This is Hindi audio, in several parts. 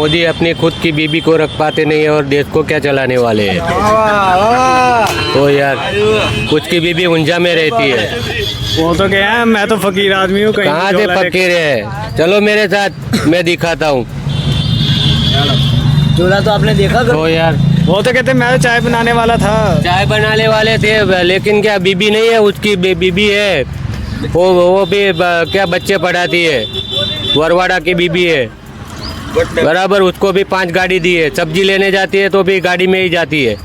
मोदी अपनी खुद की बीबी को रख पाते नहीं है और देश को क्या चलाने वाले हैं। तो यार कुछ की बीबी उंझा में रहती है। वो तो क्या है, मैं तो फकीर आदमी हूँ। कहाँ से फकीर है, चलो मेरे साथ मैं दिखाता हूँ। झूला तो आपने देखा तो यार वो तो कहते मैं तो चाय बनाने वाला था। चाय बनाने वाले थे, लेकिन क्या बीबी नहीं है, उसकी बीबी है। वो भी क्या बच्चे पढ़ाती है, वरवाड़ा की बीबी है बराबर। उसको भी 5 गाड़ी दी है, सब्जी लेने जाती है तो भी गाड़ी में ही जाती है।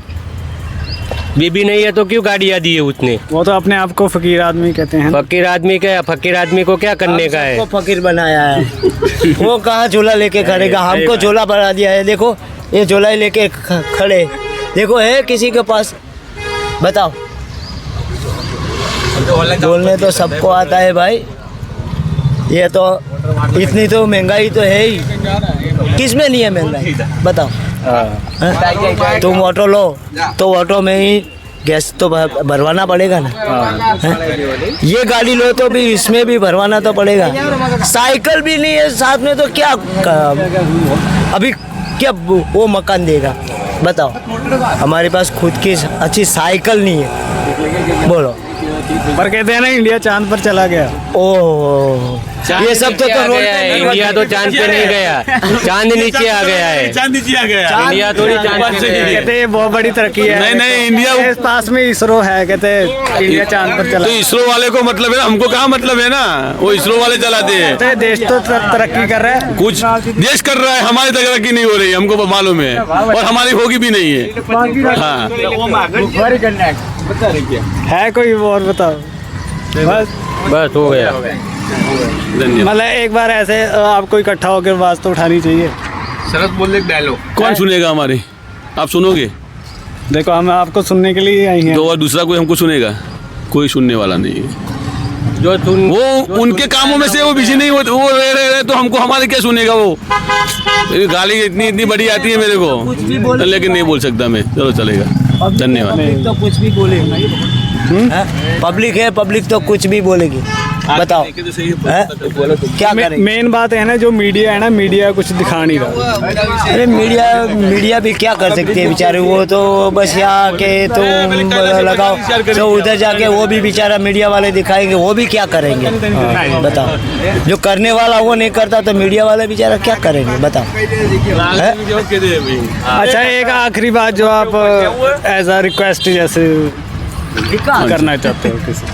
बीबी नहीं है तो क्यों गाड़ियाँ दी है उसने। वो तो अपने आप को फकीर आदमी कहते हैं। फकीर आदमी क्या, फकीर आदमी को क्या करने का है। फकीर बनाया है वो कहाँ झूला लेके खड़ेगा, हमको झूला बना दिया है। देखो ये झूला लेके खड़े, देखो है किसी के पास, बताओ। बोलने तो सबको आता है भाई, ये तो इतनी तो महंगाई तो है ही, किस में नहीं है महंगाई बताओ। तुम ऑटो लो तो ऑटो में ही गैस तो भरवाना पड़ेगा ना। ये गाड़ी लो तो भी इसमें भी भरवाना तो पड़ेगा। साइकिल भी नहीं है साथ में तो क्या अभी क्या वो मकान देगा बताओ। हमारे पास खुद की अच्छी साइकिल नहीं है, बोलो। पर कहते हैं ना इंडिया चांद पर चला गया। ओह ये सब तो रोड पे इंडिया तो चांद पे नहीं गया, चांद नीचे आ गया है। चांद नीचे आ गया। इंडिया थोड़ी चांद पे गया है। कहते हैं बहुत बड़ी तरक्की है। नहीं इंडिया इस पास में इसरो है, कहते हैं इंडिया चांद पर चला। तो इसरो वाले को मतलब है ना, हमको कहाँ मतलब है ना, वो इसरो वाले चलाते हैं। कहते हैं देश तो तरक्की कर रहा है, कुछ देश कर रहा है, हमारी तरक्की नहीं हो रही, हमको मालूम है और हमारी होगी भी नहीं है। हाँ है कोई और बताओ। बस हो गया। मतलब एक बार ऐसे आपको इकट्ठा होकर आवाज तो उठानी चाहिए। शरद बोले डायलॉग कौन सुनेगा हमारी, आप सुनोगे? देखो हम आपको सुनने के लिए आई हैं। तो और दूसरा कोई हमको सुनेगा? कोई सुनने वाला नहीं है। जो तुम वो उनके कामों में से वो बिजी नहीं होते, वो रहे तो हमको हमारे क्या सुनेगा। वो गाली इतनी बड़ी आती है मेरे को, लेकिन नहीं बोल सकता मैं। चलो चलेगा, धन्यवाद। तो कुछ भी बोलेगी, पब्लिक है, पब्लिक तो कुछ भी बोलेगी, बताओ क्या करें। मेन बात है ना, जो मीडिया है ना, मीडिया कुछ दिखा नहीं रहा। अरे मीडिया भी क्या कर सकते हैं बेचारे, वो तो बस यहाँ के तो लगाओ तो उधर जाके वो भी बेचारा मीडिया वाले दिखाएंगे, वो भी क्या करेंगे बताओ। जो करने वाला वो नहीं करता तो मीडिया वाले बेचारा क्या करेंगे बताओ। अच्छा एक आखिरी बात जो आप एज अ रिक्वेस्ट जैसे करना चाहते हो किसी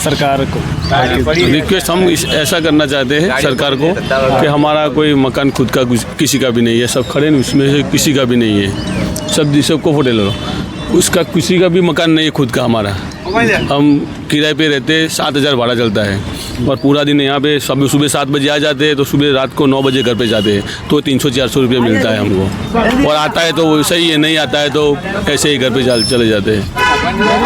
सरकार को। रिक्वेस्ट हम ऐसा करना चाहते हैं सरकार को कि हमारा कोई मकान खुद का किसी का भी नहीं है। सब खड़े, उसमें से किसी का भी नहीं है। सबको फोटो लो, उसका किसी का भी मकान नहीं है खुद का हमारा। हम किराए पे रहते, 7,000 भाड़ा चलता है और पूरा दिन यहाँ पे सुबह 7 बजे आ जाते हैं तो सुबह रात को 9 बजे घर पे जाते हैं, तो 300-400 रुपये मिलता है हमको। और आता है तो सही है, नहीं आता है तो ऐसे ही घर पे चले जाते हैं।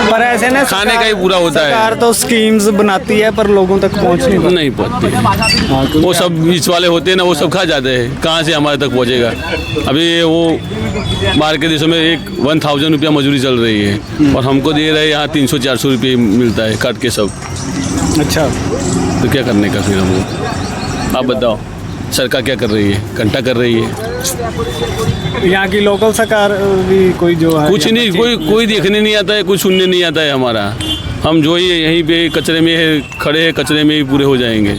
पर ऐसे ना खाने का ही पूरा होता है। सरकार तो स्कीम्स बनाती है पर लोगों तक पहुँच नहीं पहुँचती। वो सब बीच वाले होते हैं ना, वो सब खा जाते हैं, कहाँ से हमारे तक पहुँचेगा। अभी वो बाहर के देशों में 1,000 रुपया मजदूरी चल रही है और हमको दे रहे हैं यहाँ 300-400 रुपये मिलता है काट के सब। अच्छा तो क्या करने का फिर हमको, आप बताओ। सरकार क्या कर रही है? घंटा कर रही है। यहाँ की लोकल सरकार भी कोई जो है कुछ नहीं, कोई देखने नहीं आता है, कुछ सुनने नहीं आता है हमारा। हम जो ही यहीं पे कचरे में खड़े हैं, कचरे में ही पूरे हो जाएंगे।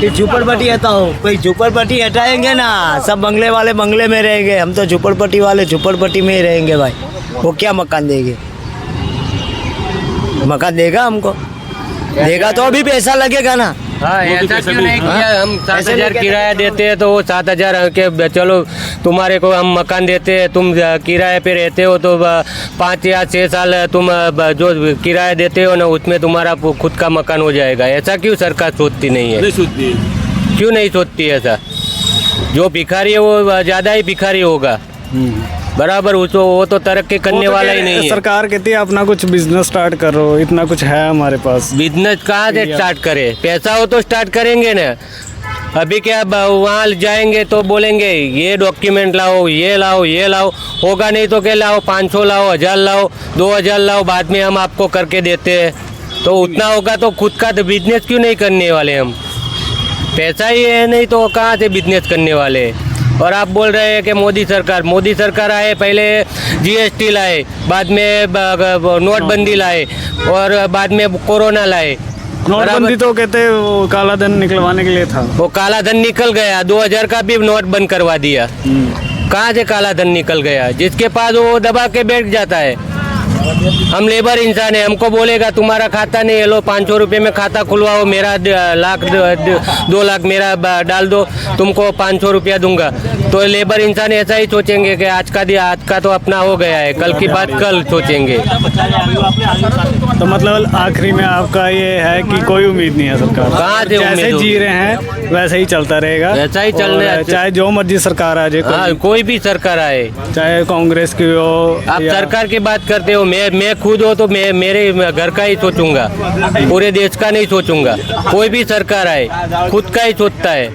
झुपड़पट्टी हटाओ, कोई झुपड़पट्टी हटाएंगे ना, सब बंगले वाले बंगले में रहेंगे, हम तो झुपड़पट्टी वाले झुपड़पट्टी में ही रहेंगे भाई। वो क्या मकान देंगे? मकान देगा हमको, देगा तो अभी पैसा लगेगा ना। हाँ ऐसा क्यों नहीं किया। हम 7,000 किराया देते हैं तो वो 7,000 के चलो तुम्हारे को हम मकान देते हैं, तुम किराए पे रहते हो तो 5 या 6 साल तुम जो किराया देते हो ना उसमें तुम्हारा खुद का मकान हो जाएगा। ऐसा क्यों सरकार सोचती नहीं है? क्यों नहीं सोचती ऐसा? जो भिखारी है वो ज़्यादा ही भिखारी होगा बराबर, वो तो तरक्की करने वाला ही नहीं है। सरकार कहती है अपना कुछ बिजनेस स्टार्ट करो, इतना कुछ है हमारे पास। बिजनेस कहाँ से स्टार्ट करे? पैसा हो तो स्टार्ट करेंगे ना। अभी क्या वहाँ जाएंगे तो बोलेंगे ये डॉक्यूमेंट लाओ, ये लाओ, ये लाओ, होगा नहीं तो क्या लाओ, 500 लाओ, 1000 लाओ, 2000 लाओ, बाद में हम आपको करके देते हैं। तो उतना होगा तो खुद का तो बिजनेस क्यों नहीं करने वाले हम? पैसा ही है नहीं तो कहाँ से बिजनेस करने वाले? और आप बोल रहे हैं कि मोदी सरकार आए, पहले GST लाए, बाद में नोटबंदी लाए और बाद में कोरोना लाए। नोटबंदी तो कहते हैं वो काला धन निकलवाने के लिए था। वो काला धन निकल गया, 2000 का भी नोट बंद करवा दिया। कहाँ से काला धन निकल गया? जिसके पास वो दबा के बैठ जाता है। हम लेबर इंसान है, हमको बोलेगा तुम्हारा खाता नहीं है, लो 500 रुपये में खाता खुलवाओ, मेरा 2 लाख मेरा डाल दो, तुमको 500 रुपया दूंगा। तो लेबर इंसान ऐसा ही सोचेंगे कि आज का तो अपना हो गया है, कल की बात कल सोचेंगे। तो मतलब आखिरी में आपका ये है कि कोई उम्मीद नहीं है सरकार? कहाँ से उम्मीद जैसे होगी? जी रहे हैं वैसे ही चलता रहेगा, ऐसा ही चलने, और चाहे जो मर्जी सरकार आ जाए, हाँ कोई भी सरकार आए, चाहे कांग्रेस की हो। आप या- सरकार की बात करते हो, मैं खुद हो तो मैं मेरे घर का ही सोचूंगा, पूरे देश का नहीं सोचूंगा। कोई भी सरकार आए खुद का ही सोचता है।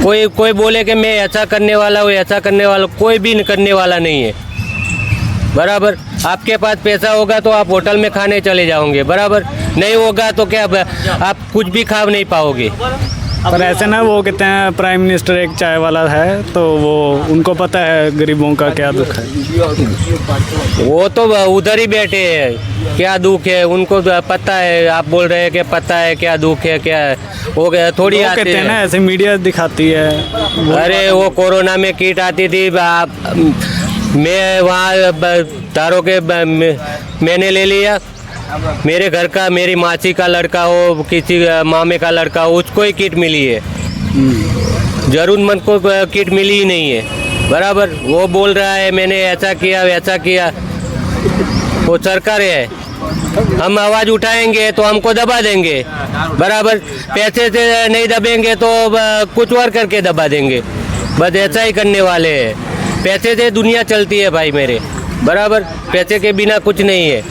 कोई बोले कि मैं ऐसा करने वाला हूँ, ऐसा करने वाला, कोई भी करने वाला नहीं है। बराबर, आपके पास पैसा होगा तो आप होटल में खाने चले जाओगे, बराबर, नहीं होगा तो क्या आप कुछ भी खा नहीं पाओगे। पर ऐसे ना वो कहते हैं प्राइम मिनिस्टर एक चाय वाला है, तो वो उनको पता है गरीबों का क्या दुख है। वो तो उधर ही बैठे हैं, क्या दुख है उनको पता है। आप बोल रहे हैं कि पता है क्या दुख है, क्या हो गया, थोड़ी वो आते कहते हैं ना, ऐसे मीडिया दिखाती है। अरे वो कोरोना में किट आती थी, मैं वहाँ तारों के मैंने ले लिया, मेरे घर का, मेरी मासी का लड़का हो, किसी मामे का लड़का हो, उसको ही किट मिली है, जरूरतमंद को किट मिली ही नहीं है। बराबर, वो बोल रहा है मैंने ऐसा किया वैसा किया, वो सरकार है। हम आवाज़ उठाएंगे तो हमको दबा देंगे, बराबर, पैसे से नहीं दबेंगे तो कुछ और करके दबा देंगे, बस ऐसा ही करने वाले हैं। पैसे से दुनिया चलती है भाई मेरे, बराबर, पैसे के बिना कुछ नहीं है।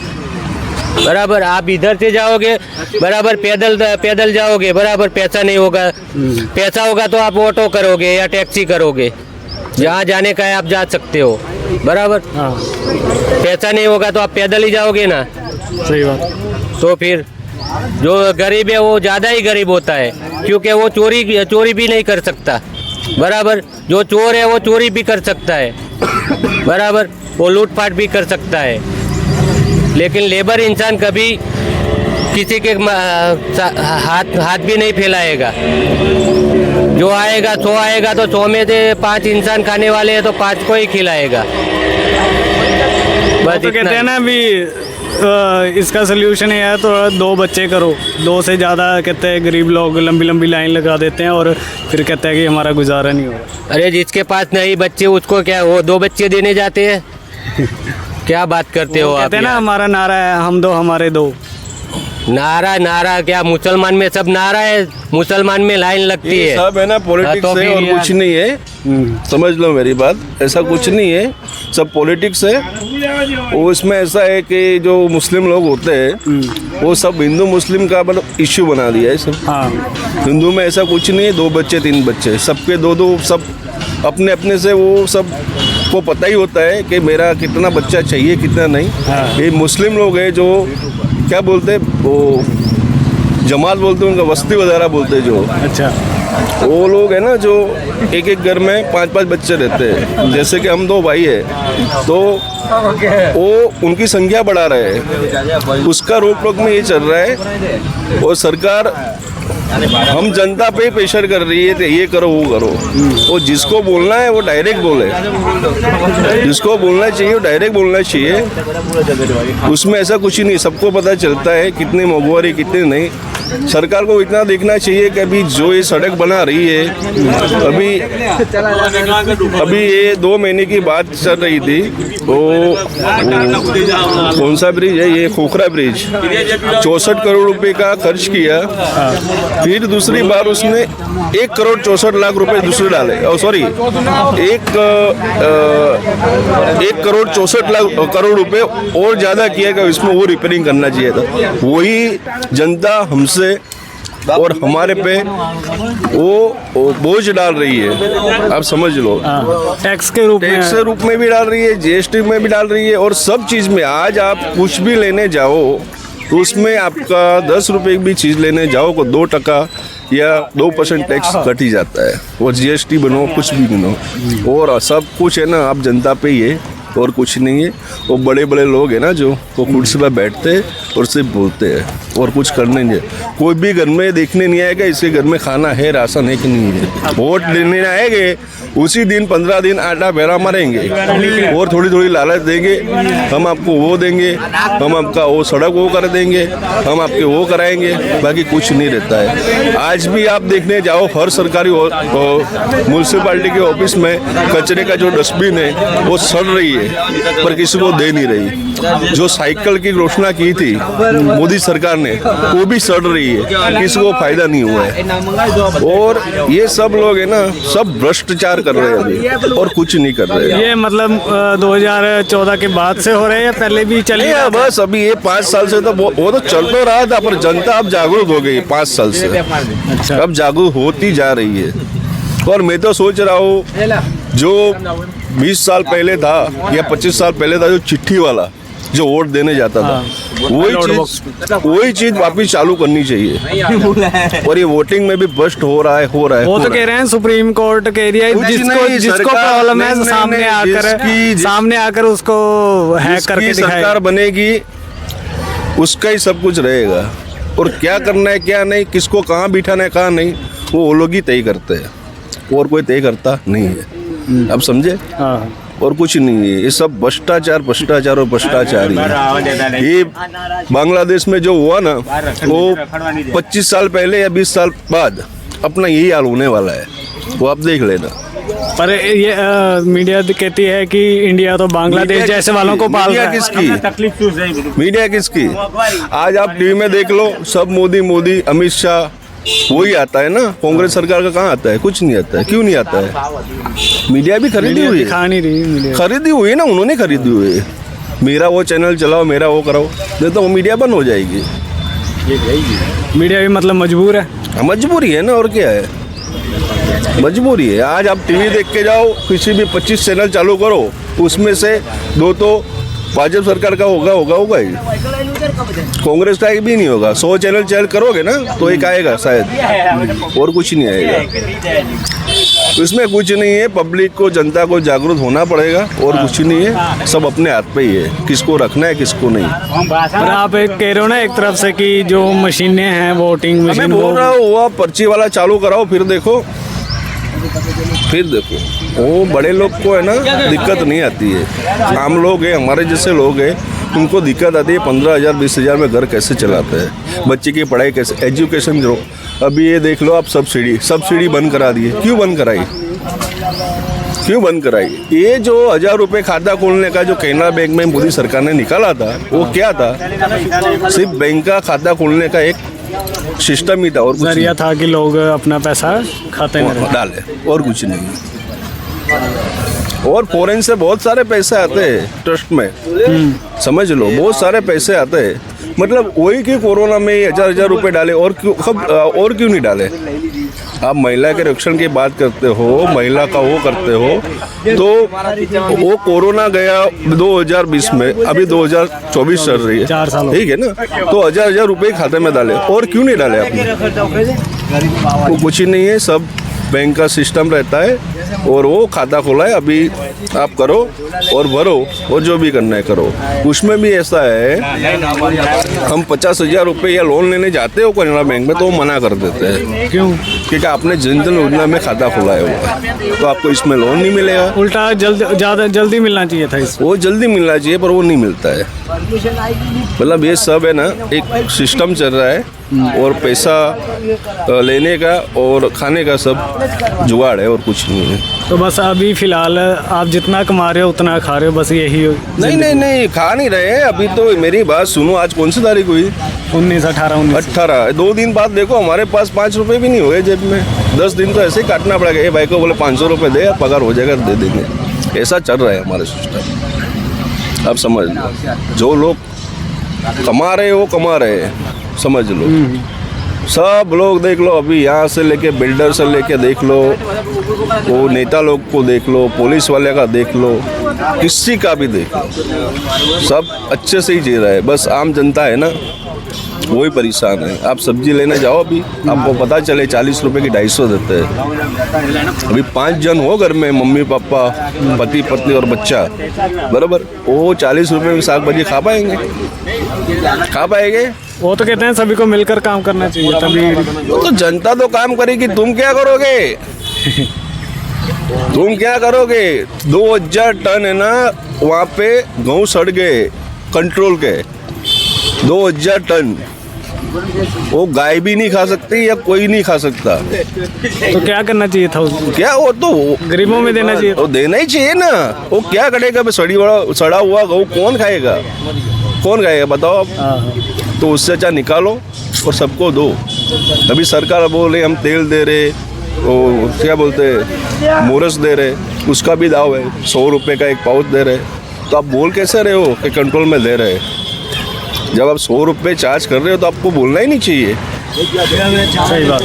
बराबर, आप इधर से जाओगे, बराबर, पैदल जाओगे, बराबर, पैसा नहीं होगा। पैसा होगा तो आप ऑटो करोगे या टैक्सी करोगे, जहाँ जाने का है आप जा सकते हो, बराबर। पैसा नहीं होगा तो आप पैदल ही जाओगे ना। सही बात। तो फिर जो गरीब है वो ज़्यादा ही गरीब होता है, क्योंकि वो चोरी भी नहीं कर सकता, बराबर। जो चोर है वो चोरी भी कर सकता है, बराबर, वो लूटपाट भी कर सकता है, लेकिन लेबर इंसान कभी किसी के हाथ भी नहीं फैलाएगा। जो आएगा 100 आएगा तो 100 में से 5 इंसान खाने वाले हैं तो 5 को ही खिलाएगा, बस तो इतना कहते हैं ही। ना अभी इसका सोल्यूशन ये है तो 2 बच्चे करो। 2 से ज़्यादा कहते हैं गरीब लोग लंबी लंबी लाइन लगा देते हैं और फिर कहते हैं कि हमारा गुजारा नहीं हो रहा। अरे जिसके पास नहीं बच्चे उसको क्या, वो 2 बच्चे देने जाते हैं? क्या बात करते हो आप कहते हैं ना यार? हमारा नारा है हम 2 हमारे 2। नारा क्या, मुसलमान में सब नारा है, मुसलमान में लाइन लगती है। सब है ना पॉलिटिक्स तो है फिर और यार- कुछ नहीं है। समझ लो मेरी बात, ऐसा कुछ नहीं है, सब पॉलिटिक्स है। वो इसमें ऐसा है कि जो मुस्लिम लोग होते हैं वो सब हिंदू मुस्लिम का मतलब इश्यू बना दिया है सब। हाँ, हिंदू में ऐसा कुछ नहीं है, 2 बच्चे 3 बच्चे सबके 2-2, सब अपने अपने से वो सब को पता ही होता है कि मेरा कितना बच्चा चाहिए कितना नहीं। हाँ। ये मुस्लिम लोग हैं जो क्या बोलते हैं, वो जमात बोलते हैं, उनका वस्ती वगैरह बोलते हैं जो, अच्छा। वो लोग है ना जो एक घर में 5-5 बच्चे रहते हैं। जैसे कि हम 2 भाई है तो वो उनकी संख्या बढ़ा रहे हैं, उसका रोक टोक में ये चल रहा है। और सरकार हम जनता पे प्रेशर कर रही है कि ये करो वो करो। वो जिसको बोलना है वो डायरेक्ट बोले, जिसको बोलना चाहिए वो डायरेक्ट बोलना चाहिए। उसमें ऐसा कुछ ही नहीं, सबको पता चलता है कितनी महंगाई कितनी नहीं। सरकार को इतना देखना चाहिए कि अभी जो ये सड़क बना रही है, अभी ये 2 महीने की बात चल रही थी, वो कौन सा ब्रिज है, ये खोखरा ब्रिज, 64 करोड़ रुपए का खर्च किया। फिर दूसरी बार उसने 1 करोड़ 64 लाख रुपए दूसरे डाले, सॉरी 1 करोड़ 64 करोड़ रुपए और ज़्यादा किया कि इसमें वो रिपेयरिंग करना चाहिए था। वही जनता हमसे और हमारे पे वो बोझ डाल रही है, आप समझ लो। टैक्स के रूप में, टैक्स के रूप में भी डाल रही है, GST में भी डाल रही है, और सब चीज़ में। आज आप कुछ भी लेने जाओ तो उसमें आपका 10 रुपए की भी चीज़ लेने जाओ को 2 टका या 2% टैक्स कट ही जाता है, वो GST बनो कुछ भी बनो, और सब कुछ है ना आप जनता पे ही है और कुछ नहीं है। वो बड़े बड़े लोग हैं ना जो वो कुर्सी पर बैठते हैं और सिर्फ बोलते हैं और कुछ करने नहीं है। कोई भी घर में देखने नहीं आएगा इसके घर में खाना है, राशन है कि नहीं है। वोट लेने आएंगे उसी दिन 15 दिन आटा बेरा मारेंगे और थोड़ी थोड़ी लालच देंगे, हम आपको वो देंगे, हम आपका वो सड़क वो कर देंगे, हम आपके वो कराएंगे, बाकी कुछ नहीं रहता है। आज भी आप देखने जाओ हर सरकारी म्यूनसिपालिटी के ऑफिस में कचरे का जो डस्टबिन है वो सड़ रही है पर किसी को दे नहीं रही। जो साइकिल की घोषणा की थी मोदी सरकार ने वो भी सड़ रही है, किसी को फायदा नहीं हुआ है। और ये सब लोग है ना सब भ्रष्टाचार कर रहे हैं अभी और कुछ नहीं कर रहे हैं। ये मतलब 2014 के बाद से हो रहे हैं या पहले भी चले? बस अभी ये 5 साल से तो वो तो चल तो रहा था पर जनता अब जागरूक हो गई 5 साल से। अच्छा। अब जागरूक होती जा रही है। और मैं तो सोच रहा हूँ जो 20 साल पहले था या 25 साल पहले था जो चिट्ठी वाला जो वोट देने जाता था वही चीज वापिस चालू करनी चाहिए। और ये वोटिंग में भी भ्रष्ट हो रहा है वो तो कह रहे हैं सुप्रीम कोर्ट के एरिया जिसको प्रॉब्लम है सामने आकर उसको हैक करके दिखाए। सरकार बनेगी उसका ही सब कुछ रहेगा और क्या करना है क्या नहीं, किसको कहाँ बिठाना है कहाँ नहीं, वो लोग ही तय करते हैं और कोई तय करता नहीं है। अब समझे? और कुछ नहीं है, ये सब भ्रष्टाचार और भ्रष्टाचार ही है। ये बांग्लादेश में जो हुआ ना वो 25 साल पहले या 20 साल बाद अपना यही हाल होने वाला है, वो आप देख लेना। पर ये मीडिया कहती है कि इंडिया तो बांग्लादेश जैसे वालों को पाल रहा है। मीडिया किसकी? आज आप टीवी में देख लो सब मोदी अमित शाह वही आता है ना। कांग्रेस सरकार का कहाँ आता है? कुछ नहीं आता है। क्यों नहीं आता है? मीडिया भी खरीदी हुई है, खरीदी हुई है ना, उन्होंने खरीदी हुई है। मेरा वो चैनल चलाओ, मेरा वो कराओ, नहीं तो वो मीडिया बंद हो जाएगी। मीडिया भी मतलब मजबूर है। मजबूरी है ना, और क्या है, मजबूरी है। आज आप टीवी देख के जाओ, किसी भी 25 चैनल चालू करो, उसमें से 2 तो भाजपा सरकार का होगा ही, कांग्रेस का भी नहीं होगा। 100 चैनल करोगे ना तो एक आएगा शायद, और कुछ नहीं आएगा। इसमें कुछ नहीं है, पब्लिक को जनता को जागरूक होना पड़ेगा और कुछ नहीं है, सब अपने हाथ पे ही है, किसको रखना है किसको नहीं। पर आप कह रहे हो ना एक तरफ से कि जो मशीनें हैं वोटिंग मशीन, मैं बोल रहा हूँ वो पर्ची वाला चालू कराओ, फिर देखो वो बड़े लोग को है ना दिक्कत नहीं आती है। आम लोग हैं, हमारे जैसे लोग हैं, उनको दिक्कत आती है। 15,000 20,000 में घर कैसे चलाते हैं, बच्चे की पढ़ाई कैसे, एजुकेशन जो अभी ये देख लो आप, सब्सिडी बंद करा दी है। क्यों बंद कराई? ये जो 1,000 रुपये खाता खोलने का जो केनरा बैंक में मोदी सरकार ने निकाला था वो क्या था? सिर्फ बैंक का खाता खोलने का एक सिस्टम ही था और कुछ जरिया था कि लोग अपना पैसा खाते में डाले और कुछ नहीं। और फॉरेन से बहुत सारे पैसे आते हैं ट्रस्ट में, समझ लो बहुत सारे पैसे आते हैं। मतलब वही कि कोरोना में 1,000 रुपये डाले और क्यों नहीं डाले? आप महिला के रक्षण की बात करते हो, महिला का वो करते हो, तो वो कोरोना गया 2020 में, अभी 2024 चल रही है, 4 साल ठीक है ना। तो 1,000 रुपये खाते में डाले और क्यों नहीं डाले आपने? वो कुछ ही नहीं है, सब बैंक का सिस्टम रहता है और वो खाता खोला है, अभी आप करो और भरो और जो भी करना है करो। उसमें भी ऐसा है, हम 50,000 रुपये या लोन लेने जाते हो केनरा बैंक में तो वो मना कर देते हैं। क्यों? क्योंकि आपने जन धन योजना में खाता खोला है वो, तो आपको इसमें लोन नहीं मिलेगा। उल्टा जल्दी मिलना चाहिए था इसको। वो जल्दी मिलना चाहिए पर वो नहीं मिलता है। मतलब ये सब है ना एक सिस्टम चल रहा है और पैसा लेने का और खाने का सब जुगाड़ है और कुछ नहीं है। तो बस अभी फिलहाल आप जितना कमा रहे हो उतना खा रहे हो, बस यही? नहीं खा नहीं रहे हैं अभी। तो मेरी बात सुनो, आज कौन सी तारीख हुई? 19, 18। 2 दिन बाद देखो हमारे पास 5 रुपए भी नहीं हुए जेब में। 10 दिन तो ऐसे ही काटना पड़ेगा। ये भाई को बोले 500 रुपये दे, पगार हो जाएगा दे देंगे। ऐसा चल रहा है हमारे सिस्टम। अब समझ लो, जो लोग कमा रहे हो कमा रहे हैं, समझ लो। सब लोग देख लो, अभी यहाँ से लेके बिल्डर से लेके देख लो, वो नेता लोग को देख लो, पुलिस वाले का देख लो, किसी का भी देख लो, सब अच्छे से ही जी रहा है। बस आम जनता है ना वही परेशान है। आप सब्जी लेने जाओ अभी, आपको पता चले 40 रुपए की 250 देते हैं। अभी 5 जन हो घर में, मम्मी पापा, पति पत्नी और बच्चा, बराबर, वो 40 रुपए में साग भाजी खा पाएंगे? खा पाएंगे? वो तो कहते हैं सभी को मिलकर काम करना चाहिए, तभी। तो जनता तो काम करेगी, तुम क्या करोगे? तुम क्या करोगे? 2000 टन है ना वहाँ पे गेहूँ सड़ गए कंट्रोल के, 2000 टन। वो गाय भी नहीं खा सकती या कोई नहीं खा सकता। तो क्या करना चाहिए था उसको? क्या वो तो गरीबों में देना चाहिए। वो देना ही चाहिए ना। वो क्या करेगा? सड़ा हुआ गेहूँ कौन खाएगा? कौन खाएगा बताओ आप? तो उससे अच्छा निकालो और सबको दो। अभी सरकार बोले हम तेल दे रहे, वो क्या बोलते हैं, मोरस दे रहे, उसका भी दाव है, 100 रुपये का एक पाउच दे रहे। तो आप बोल कैसे रहे हो कि कंट्रोल में दे रहे? जब आप 100 रुपये चार्ज कर रहे हो तो आपको बोलना ही नहीं चाहिए। सही बात।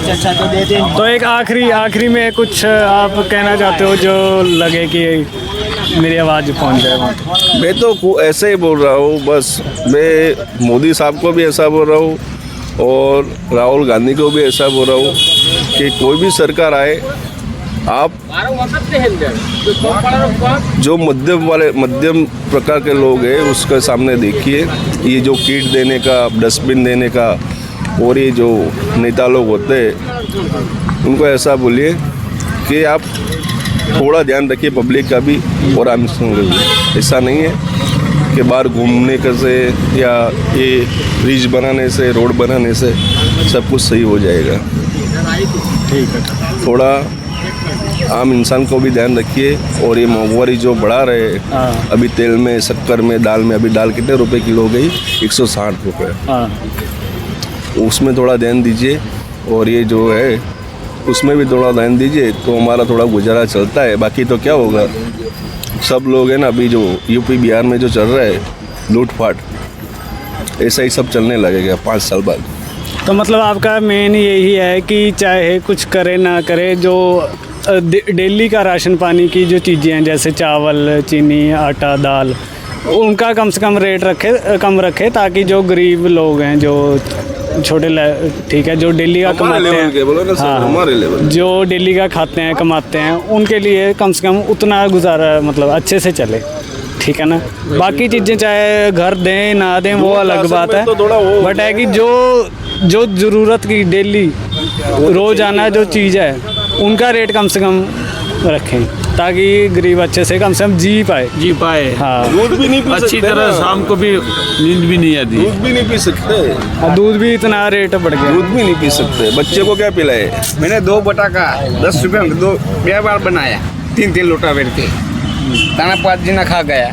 तो एक आखिरी में कुछ आप कहना चाहते हो जो लगे कि मेरी आवाज़ पहुंच जाए वहाँ तक? मैं तो ऐसे ही बोल रहा हूँ, बस मैं मोदी साहब को भी ऐसा बोल रहा हूँ और राहुल गांधी को भी ऐसा बोल रहा हूँ कि कोई भी सरकार आए, आप जो मध्यम प्रकार के लोग हैं उसके सामने देखिए। ये जो किट देने का, डस्टबिन देने का, और ये जो नेता लोग होते हैं उनको ऐसा बोलिए कि आप थोड़ा ध्यान रखिए पब्लिक का भी और आम भी। ऐसा नहीं है कि बाहर घूमने का से या ये ब्रिज बनाने से, रोड बनाने से सब कुछ सही हो जाएगा। ठीक है। थोड़ा आम इंसान को भी ध्यान रखिए। और ये महंगाई जो बढ़ा रहे हैं, अभी तेल में, शक्कर में, दाल में, अभी दाल कितने रुपए किलो गई? 160 रुपये। उसमें थोड़ा ध्यान दीजिए। और ये जो है उसमें भी थोड़ा ध्यान दीजिए तो हमारा थोड़ा गुजारा चलता है। बाकी तो क्या होगा, सब लोग हैं ना, अभी जो यूपी बिहार में जो चल रहा है लूटपाट, ऐसा ही सब चलने लगेगा 5 साल बाद। तो मतलब आपका मेन यही है कि चाहे कुछ करे ना करे, जो डेली का राशन पानी की जो चीज़ें हैं जैसे चावल, चीनी, आटा, दाल, उनका कम से कम रेट कम रखे ताकि जो गरीब लोग हैं, जो छोटे, ठीक है, जो डेली का कमाते हैं, हाँ, जो डेली का खाते हैं, कमाते हैं, उनके लिए कम से कम उतना गुजारा मतलब अच्छे से चले। ठीक है ना। बाकी चीज़ें चाहे घर दें ना दें वो अलग बात है, बट है कि जो ज़रूरत की डेली रोज़ाना जो चीज़ है उनका रेट कम से कम रखें ताकि गरीब अच्छे से कम जी पाए। हाँ, दूध भी नहीं पी अच्छी सकते तरह ना। शाम को भी नींद भी नहीं आती। दूध भी नहीं पी सकते। और दूध भी इतना रेट बढ़ गया। दूध भी नहीं पी सकते। बच्चे को क्या पिलाए? मैंने 2 बटा का 10 रुपये में 2 बार बनाया, 3 लोटा बेर के ताना 5 दिन खा गया।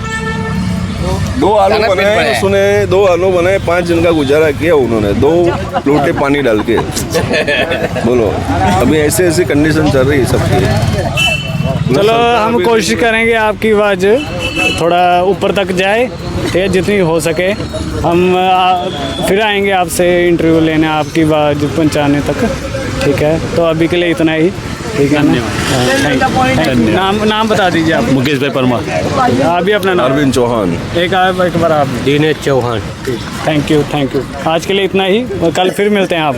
2 आलू खाना पेट बनाए, भरा। सुने 2 आलू बनाए, 5 दिन का गुजारा किया उन्होंने 2 लोटे पानी डाल के। बोलो, अभी ऐसे कंडीशन चल रही है सबकी। चलो हम कोशिश करेंगे आपकी आवाज़ थोड़ा ऊपर तक जाए, ठीक है, जितनी हो सके। हम फिर आएंगे आपसे इंटरव्यू लेने, आपकी आवाज़ पहुंचाने तक। ठीक है, तो अभी के लिए इतना ही। ठीक है ना। नाम बता दीजिए आप। मुकेश भाई परमार। आप भी अपना नाम। अरविंद चौहान। एक बार आप। दिनेश चौहान। Thank you. आज के लिए इतना ही, और कल फिर मिलते हैं आप।